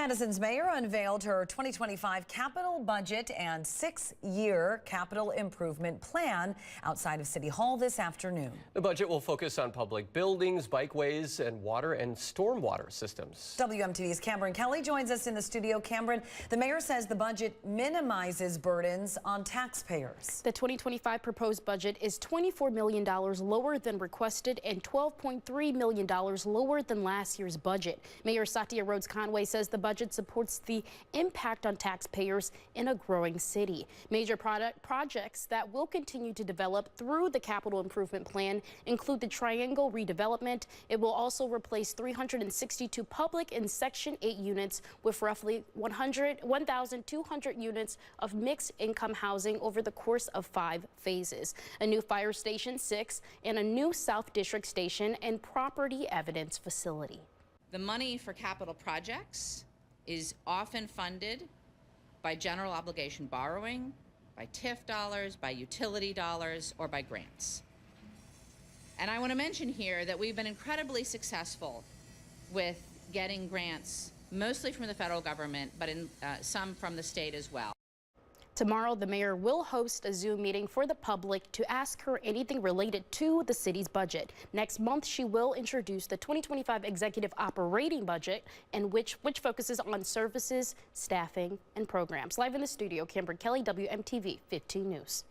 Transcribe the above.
Madison's mayor unveiled her 2025 capital budget and 6-year capital improvement plan outside of City Hall this afternoon. The budget will focus on public buildings, bikeways, and water and stormwater systems. WMTV's Cameron Kelly joins us in the studio. Cameron, the mayor says the budget minimizes burdens on taxpayers. The 2025 proposed budget is $24 million lower than requested and $12.3 million lower than last year's budget. Mayor Satya Rhodes-Conway says the budget supports the impact on taxpayers in a growing city. Major projects that will continue to develop through the capital improvement plan include the Triangle redevelopment. It will also replace 362 public and Section 8 units with roughly 1,200 units of mixed income housing over the course of 5 phases. A new fire station 6 and a new South District station and property evidence facility. The money for capital projects is often funded by general obligation borrowing, by TIF dollars, by utility dollars, or by grants. And I want to mention here that we've been incredibly successful with getting grants, mostly from the federal government, but some from the state as well. Tomorrow, the mayor will host a Zoom meeting for the public to ask her anything related to the city's budget. Next month, she will introduce the 2025 executive operating budget, and which focuses on services, staffing, and programs. Live in the studio, Cameron Kelly, WMTV 15 News.